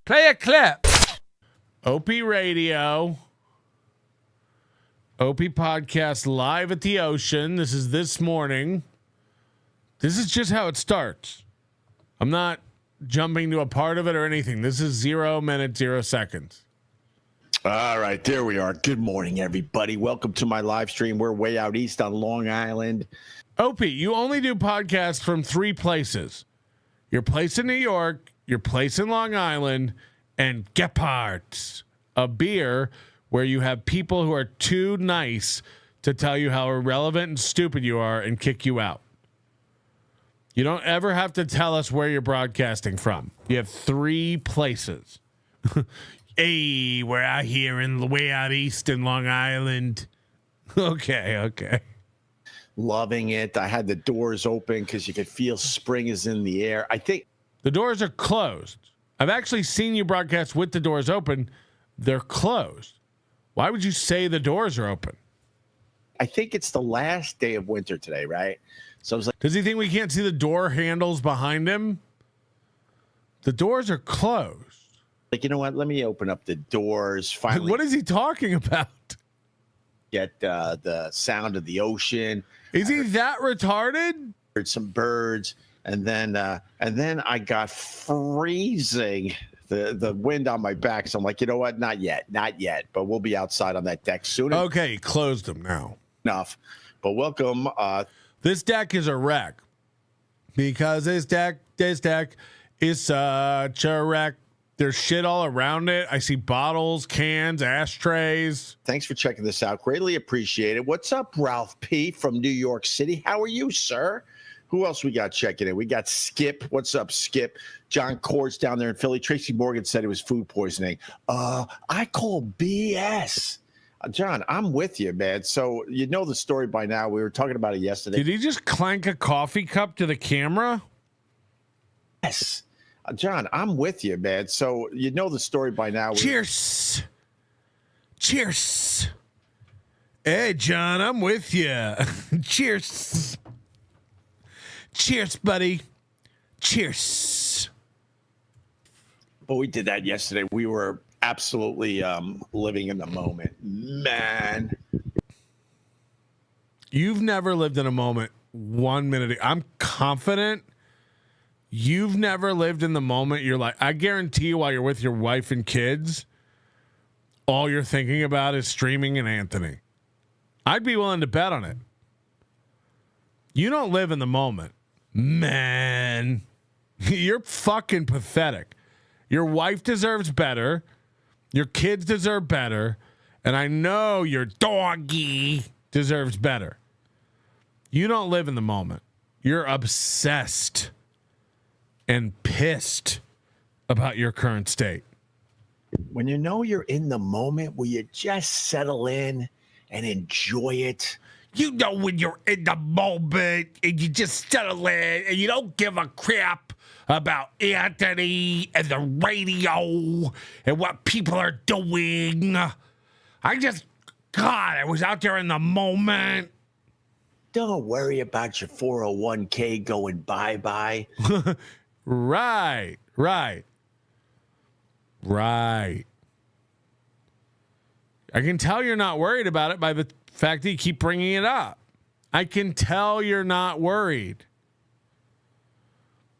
Play a clip. Opie Radio. Opie podcast live at the ocean. This is this morning. This is just how it starts. I'm not jumping to a part of it or anything. This is 0 minutes, 0 seconds. All right, there we are. Good morning, everybody. Welcome to my live stream. We're way out east on Long Island. Opie, you only do podcasts from 3 places. Your place in New York, your place in Long Island, and Gepards, a beer where you have people who are too nice to tell you how irrelevant and stupid you are and kick you out. You don't ever have to tell us where you're broadcasting from. You have 3 places. Hey, we're out here in the way out east in Long Island. Okay. Loving it. I had the doors open because you could feel spring is in the air. I think the doors are closed. I've actually seen you broadcast with the doors open. They're closed. Why would you say the doors are open? I think it's the last day of winter today, right? So I was like, does he think we can't see the door handles behind him? The doors are closed. Like, you know what? Let me open up the doors. Finally, what is he talking about? Get the sound of the ocean. Is he that retarded? Heard some birds, and then I got freezing. The wind on my back. So I'm like, you know what? Not yet. But we'll be outside on that deck soon. Okay, closed them now. Enough. But welcome. This deck is a wreck because this deck is such a wreck. There's shit all around it. I see bottles, cans, ashtrays. Thanks for checking this out. Greatly appreciate it. What's up, Ralph P. from New York City? How are you, sir? Who else we got checking in? We got Skip. What's up, Skip? John Cords down there in Philly. Tracy Morgan said it was food poisoning. I call BS. John, I'm with you, man. So you know the story by now. We were talking about it yesterday. Did he just clank a coffee cup to the camera? Yes. John, I'm with you, man. So you know the story by now. Cheers. Cheers. Hey, John, I'm with you. Cheers. Cheers, buddy. Cheers. But we did that yesterday. We were absolutely living in the moment. Man. You've never lived in a moment 1 minute. I'm confident you've never lived in the moment. You're like, I guarantee you while you're with your wife and kids, all you're thinking about is streaming and Anthony. I'd be willing to bet on it. You don't live in the moment. Man, you're fucking pathetic. Your wife deserves better. Your kids deserve better. And I know your doggy deserves better. You don't live in the moment. You're obsessed and pissed about your current state. When you know you're in the moment, will you just settle in and enjoy it? You know when you're in the moment and you just settle in and you don't give a crap about Anthony and the radio and what people are doing. I was out there in the moment. Don't worry about your 401k going bye-bye. Right. I can tell you're not worried about it by the fact that you keep bringing it up. I can tell you're not worried.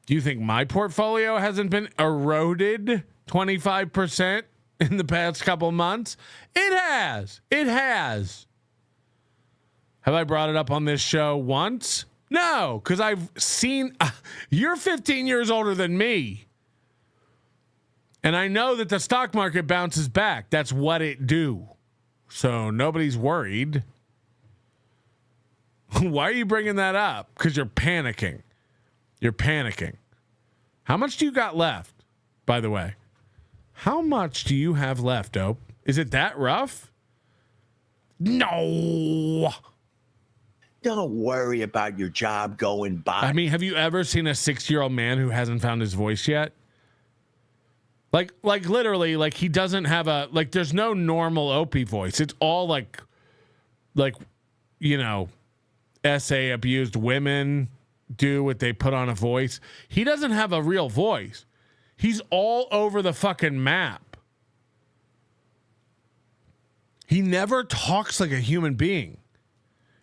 Do you think my portfolio hasn't been eroded 25% in the past couple months? It has. Have I brought it up on this show once? No, because I've seen, you're 15 years older than me. And I know that the stock market bounces back. That's what it do. So nobody's worried. Why are you bringing that up? Because you're panicking. How much do you got left, by the way? How much do you have left, Ope? Is it that rough? No. Don't worry about your job going by. I mean, have you ever seen a 60-year-old man who hasn't found his voice yet? Like literally, like he doesn't have there's no normal Opie voice. It's all like, you know, SA abused women do what they put on a voice. He doesn't have a real voice. He's all over the fucking map. He never talks like a human being.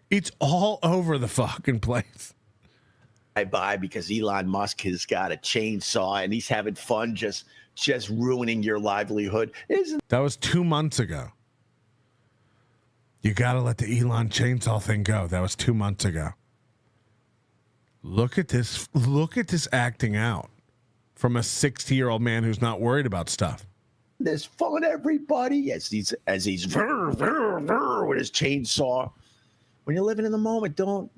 It's all over the fucking place. I buy because Elon Musk has got a chainsaw and he's having fun just ruining your livelihood. That was 2 months ago. You got to let the Elon chainsaw thing go. That was 2 months ago. Look at this. Look at this acting out from a 60-year-old man who's not worried about stuff. There's fun, everybody, as he's with his chainsaw. When you're living in the moment, don't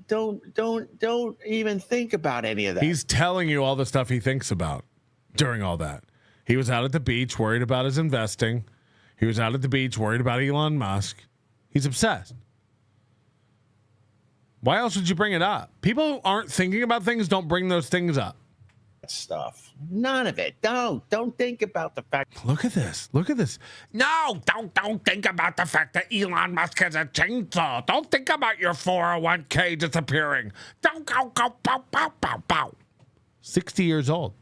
even think about any of that. He's telling you all the stuff he thinks about during all that. He was out at the beach worried about his investing. He was out at the beach worried about Elon Musk. He's obsessed. Why else would you bring it up? People who aren't thinking about things don't bring those things up. Stuff. None of it. Don't think about the fact. Look at this. Look at this. No, don't think about the fact that Elon Musk has a chainsaw. Don't think about your 401k disappearing. Don't go pow, pow, pow, pow. 60 years old.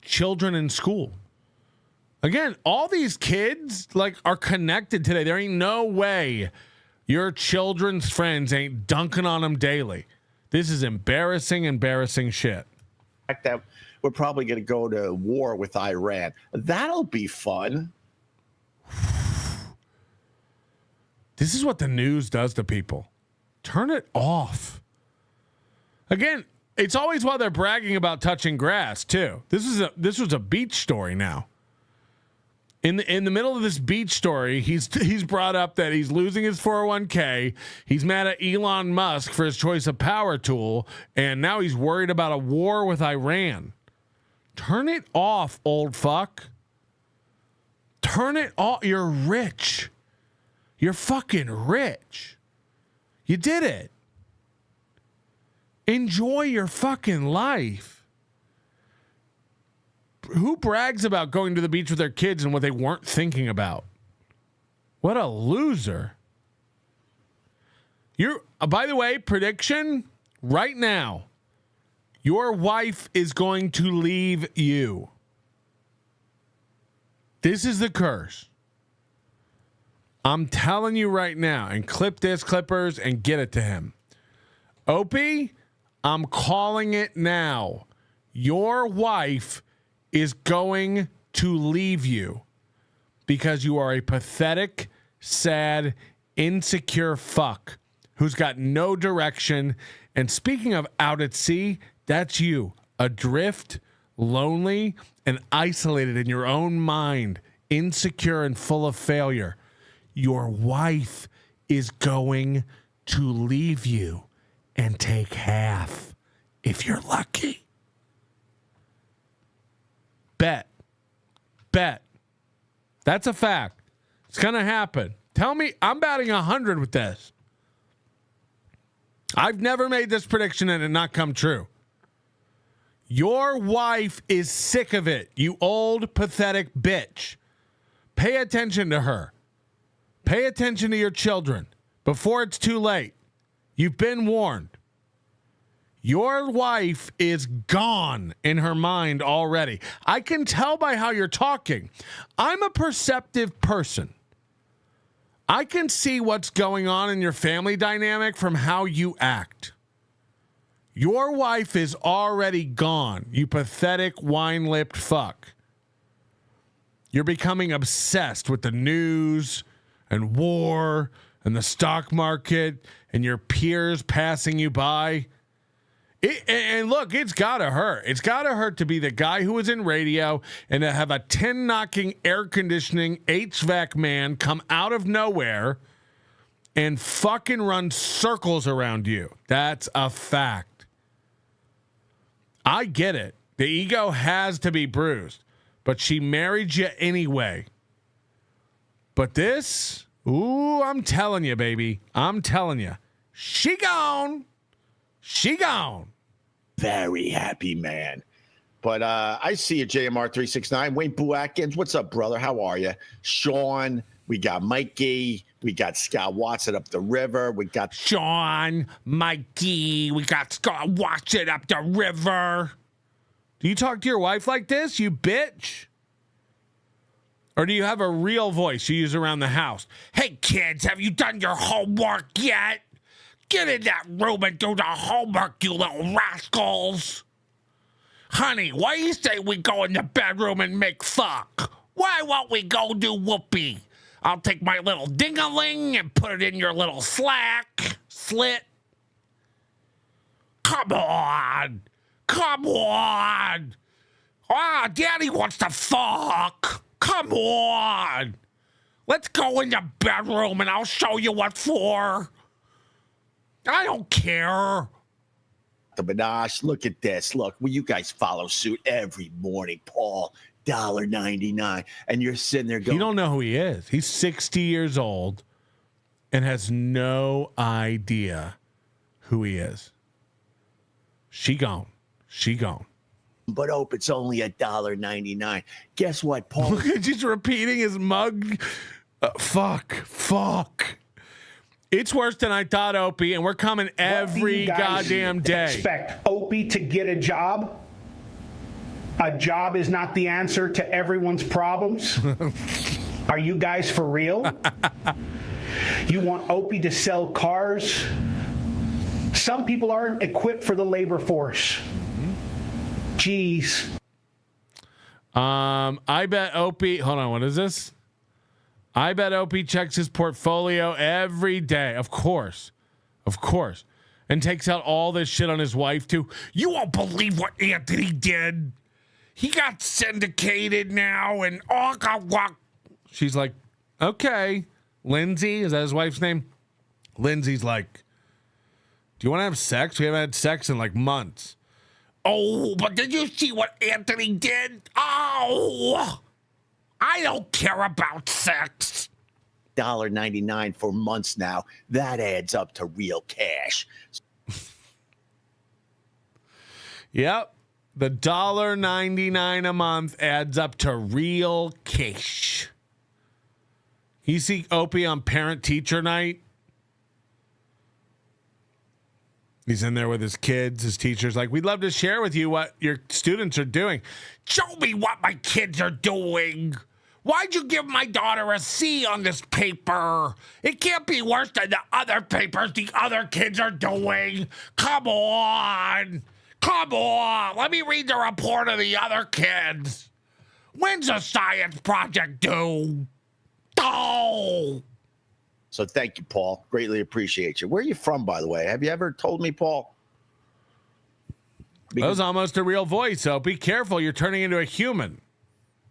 Children in school. Again, all these kids are connected today. There ain't no way your children's friends ain't dunking on them daily. This is embarrassing shit. That we're probably going to go to war with Iran. That'll be fun. This is what the news does to people. Turn it off. Again, it's always while they're bragging about touching grass too. This was a beach story now. In the middle of this beach story, he's brought up that he's losing his 401k. He's mad at Elon Musk for his choice of power tool, and now he's worried about a war with Iran. Turn it off, old fuck. Turn it off. You're rich. You're fucking rich. You did it. Enjoy your fucking life. Who brags about going to the beach with their kids and what they weren't thinking about? What a loser. By the way, prediction right now. Your wife is going to leave you. This is the curse. I'm telling you right now, and clip this, clippers, and get it to him. Opie, I'm calling it now. Your wife is going to leave you because you are a pathetic, sad, insecure fuck who's got no direction. And speaking of out at sea, that's you, adrift, lonely, and isolated in your own mind, insecure and full of failure. Your wife is going to leave you and take half if you're lucky. Bet. That's a fact. It's going to happen. Tell me, I'm batting 100 with this. I've never made this prediction and it not come true. Your wife is sick of it, you old, pathetic bitch. Pay attention to her. Pay attention to your children before it's too late. You've been warned. Your wife is gone in her mind already. I can tell by how you're talking. I'm a perceptive person. I can see what's going on in your family dynamic from how you act. Your wife is already gone, you pathetic, wine-lipped fuck. You're becoming obsessed with the news and war and the stock market and your peers passing you by. And look, it's got to hurt. It's got to hurt to be the guy who was in radio and to have a 10-knocking air conditioning HVAC man come out of nowhere and fucking run circles around you. That's a fact. I get it. The ego has to be bruised, but she married you anyway. But this, ooh, I'm telling you, baby. I'm telling you. She gone. She gone. Very happy man. But I see you, JMR369. Wayne Boo Atkins, what's up, brother? How are you? Sean, we got Mikey. We got Scott Watson up the river. We got Sean, Mikey. We got Scott Watson up the river. Do you talk to your wife like this, you bitch? Or do you have a real voice you use around the house? Hey, kids, have you done your homework yet? Get in that room and do the homework, you little rascals. Honey, why you say we go in the bedroom and make fuck? Why won't we go do whoopee? I'll take my little ding-a-ling and put it in your little slit. Come on. Come on. Ah, Daddy wants to fuck. Come on. Let's go in the bedroom and I'll show you what for. I don't care. The Minash, look at this. Look, well, you guys follow suit every morning, Paul. $1.99. And you're sitting there going, You don't know who he is. He's 60 years old and has no idea who he is. She gone. but it's only $1.99. Guess what, Paul? Look at just repeating his mug. Fuck. It's worse than I thought, Opie, and we're coming every goddamn day. Expect Opie to get a job? A job is not the answer to everyone's problems? Are you guys for real? You want Opie to sell cars? Some people aren't equipped for the labor force. Jeez. I bet Opie, hold on, what is this? I bet Opie checks his portfolio every day. Of course. And takes out all this shit on his wife, too. You won't believe what Anthony did. He got syndicated now, and she's like, okay. Lindsay, is that his wife's name? Lindsay's like, do you want to have sex? We haven't had sex in like months. Oh, but did you see what Anthony did? Oh, I don't care about sex. $1.99 for months now. That adds up to real cash. Yep. The $1.99 a month adds up to real cash. You see Opie on parent-teacher night? He's in there with his kids. His teacher's like, we'd love to share with you what your students are doing. Show me what my kids are doing. Why'd you give my daughter a C on this paper? It can't be worse than the other papers the other kids are doing. Come on. Let me read the report of the other kids. When's a science project due? Oh. So thank you, Paul. Greatly appreciate you. Where are you from, by the way? Have you ever told me, Paul? That was almost a real voice, so be careful. You're turning into a human.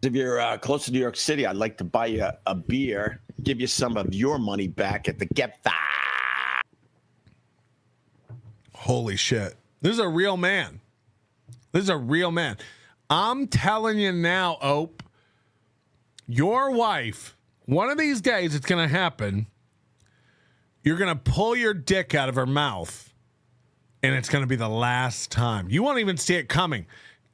If you're close to New York City, I'd like to buy you a beer, give you some of your money back at the Get Five. Holy shit. This is a real man. I'm telling you now, Ope, your wife, one of these days it's going to happen. You're going to pull your dick out of her mouth, and it's going to be the last time. You won't even see it coming.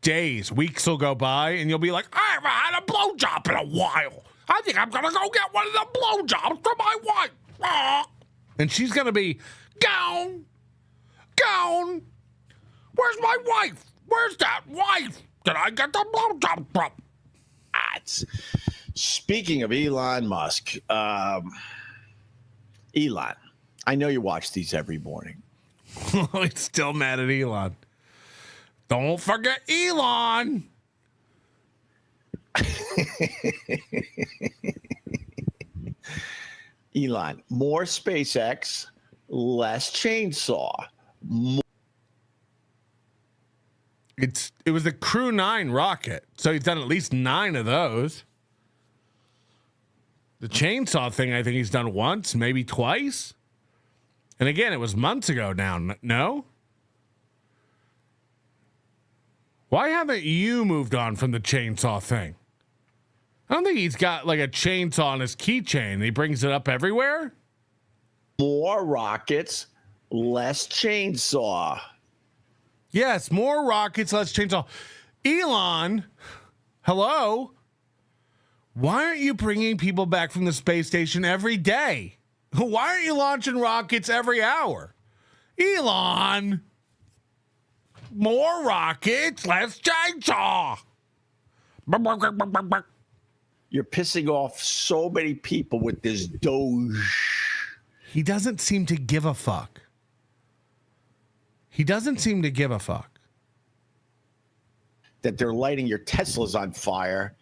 Days, weeks will go by, and you'll be like, I haven't had a blowjob in a while. I think I'm going to go get one of the blowjobs for my wife. And she's going to be gone. Where's my wife? Where's that wife? Did I get the blowjob from? Speaking of Elon Musk, Elon, I know you watch these every morning. He's still mad at Elon. Don't forget Elon. Elon, more SpaceX, less chainsaw. It was the Crew 9 rocket, so he's done at least 9 of those. The chainsaw thing, I think he's done once, maybe twice. And again, it was months ago now. No? Why haven't you moved on from the chainsaw thing? I don't think he's got like a chainsaw on his keychain. He brings it up everywhere. More rockets, less chainsaw. Yes, more rockets, less chainsaw. Elon, hello? Why aren't you bringing people back from the space station every day? Why aren't you launching rockets every hour? Elon, more rockets, less chainsaw. You're pissing off so many people with this Doge. He doesn't seem to give a fuck. He doesn't seem to give a fuck. That they're lighting your Teslas on fire,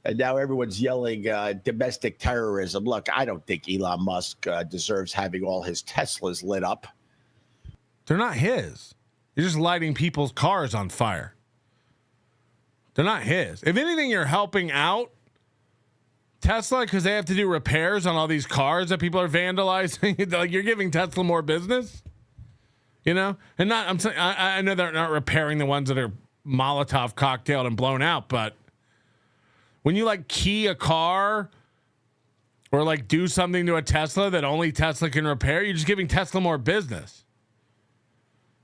and now everyone's yelling domestic terrorism. Look, I don't think Elon Musk deserves having all his Teslas lit up. They're not his. You're just lighting people's cars on fire. They're not his. If anything, you're helping out Tesla because they have to do repairs on all these cars that people are vandalizing. Like, you're giving Tesla more business, you know? And not, I'm saying, I know they're not repairing the ones that are Molotov cocktailed and blown out, but when you like key a car or like do something to a Tesla that only Tesla can repair, you're just giving Tesla more business.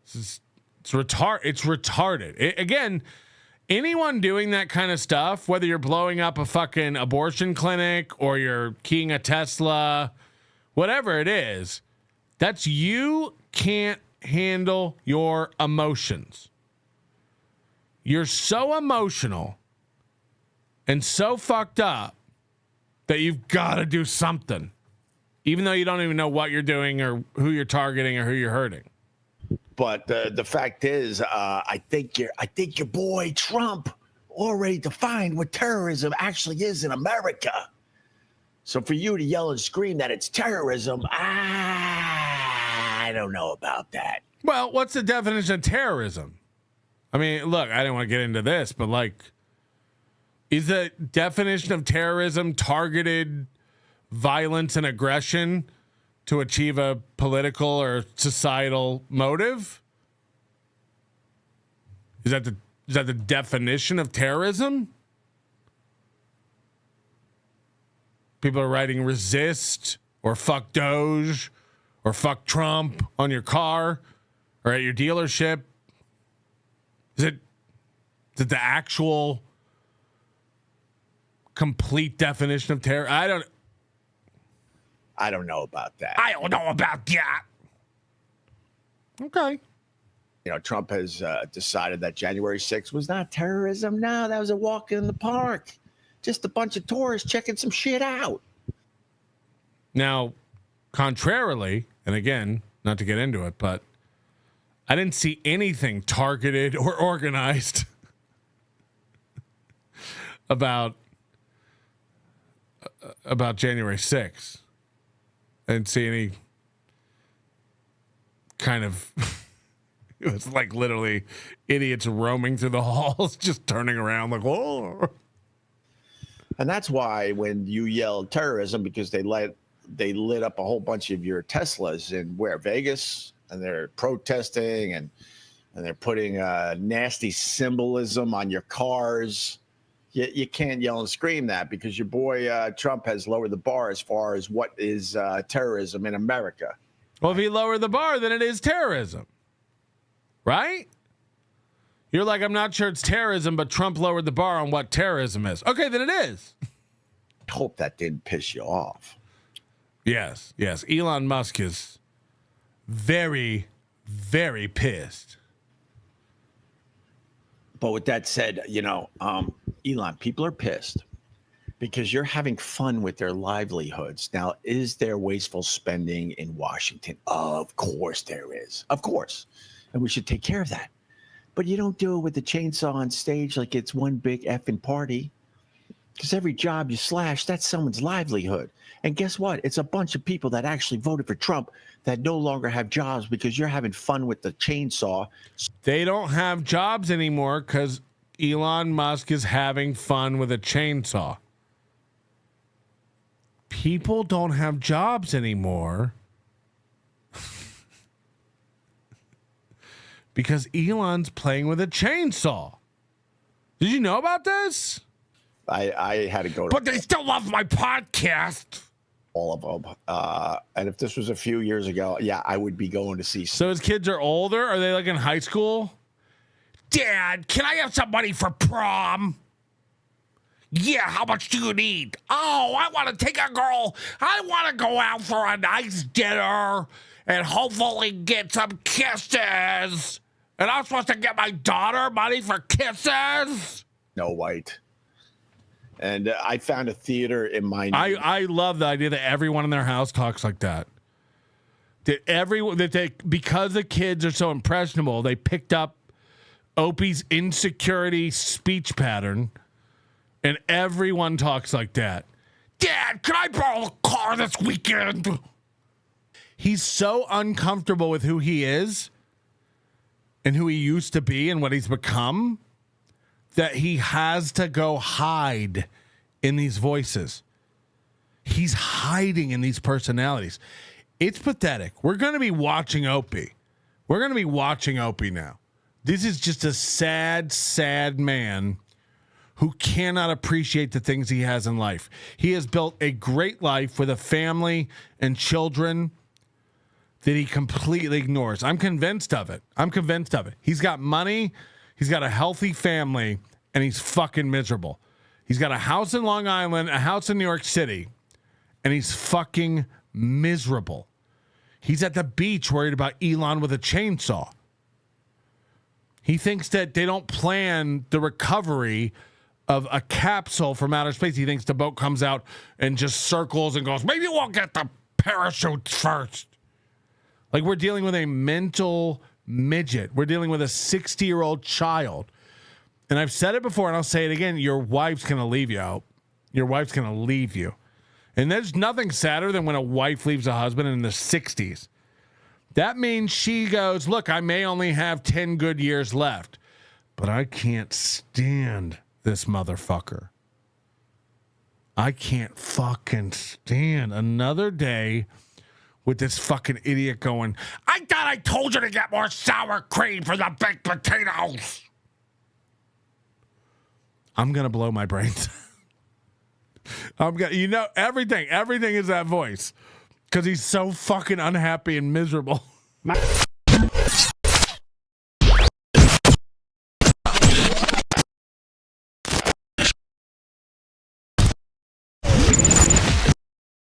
It's retarded. Again, anyone doing that kind of stuff, whether you're blowing up a fucking abortion clinic or you're keying a Tesla, whatever it is, that's you can't handle your emotions. You're so emotional and so fucked up that you've got to do something, even though you don't even know what you're doing or who you're targeting or who you're hurting. But the fact is, I think your boy Trump already defined what terrorism actually is in America. So for you to yell and scream that it's terrorism, I don't know about that. Well, what's the definition of terrorism? I mean, look, I didn't want to get into this, but like, is the definition of terrorism targeted violence and aggression to achieve a political or societal motive? Is that the definition of terrorism? People are writing resist or fuck Doge or fuck Trump on your car or at your dealership. Is it the actual complete definition of terror? I don't know about that. I don't know about that. Okay. You know, Trump has decided that January 6th was not terrorism. No, that was a walk in the park. Just a bunch of tourists checking some shit out. Now, contrarily, and again, not to get into it, but I didn't see anything targeted or organized about January 6th. I didn't see any kind of it was like literally idiots roaming through the halls, just turning around like, whoa. And that's why when you yell terrorism, because they lit up a whole bunch of your Teslas in Vegas, and they're protesting and they're putting nasty symbolism on your cars. You can't yell and scream that because your boy Trump has lowered the bar as far as what is terrorism in America. Well, if he lowered the bar, then it is terrorism, right? You're like, I'm not sure it's terrorism, but Trump lowered the bar on what terrorism is. Okay, then it is. I hope that didn't piss you off. Yes. Elon Musk is very, very pissed. But with that said, Elon, people are pissed because you're having fun with their livelihoods. Now, is there wasteful spending in Washington? Of course there is. Of course. And we should take care of that. But you don't do it with the chainsaw on stage like it's one big effing party. Because every job you slash, that's someone's livelihood. And guess what? It's a bunch of people that actually voted for Trump that no longer have jobs because you're having fun with the chainsaw. They don't have jobs anymore because Elon Musk is having fun with a chainsaw. People don't have jobs anymore because Elon's playing with a chainsaw. Did you know about this? I had to go to But they still love my podcast. all of them. And if this was a few years ago, yeah, I would be going to see. So his kids are older? Are they like in high school? Dad, can I have some money for prom? Yeah, how much do you need? Oh, I want to take a girl. I want to go out for a nice dinner and hopefully get some kisses. And I'm supposed to get my daughter money for kisses? No white. And I found a theater in my. I love the idea that everyone in their house talks like that. Because the kids are so impressionable, they picked up Opie's insecurity speech pattern, and everyone talks like that. Dad, can I borrow a car this weekend? He's so uncomfortable with who he is and who he used to be and what he's become that he has to go hide in these voices. He's hiding in these personalities. It's pathetic. We're going to be watching Opie. We're going to be watching Opie now. This is just a sad, sad man who cannot appreciate the things he has in life. He has built a great life with a family and children that he completely ignores. I'm convinced of it. He's got money. He's got a healthy family, and he's fucking miserable. He's got a house in Long Island, a house in New York City, and he's fucking miserable. He's at the beach worried about Elon with a chainsaw. He thinks that they don't plan the recovery of a capsule from outer space. He thinks the boat comes out and just circles and goes, maybe we'll get the parachute first. Like, we're dealing with a mental midget. We're dealing with a 60-year-old child. And I've said it before, and I'll say it again. Your wife's going to leave you out. Your wife's going to leave you. And there's nothing sadder than when a wife leaves a husband in the 60s. That means she goes, look, I may only have 10 good years left, but I can't stand this motherfucker. I can't fucking stand another day with this fucking idiot going, I thought I told you to get more sour cream for the baked potatoes. I'm going to blow my brains. Everything is that voice because he's so fucking unhappy and miserable.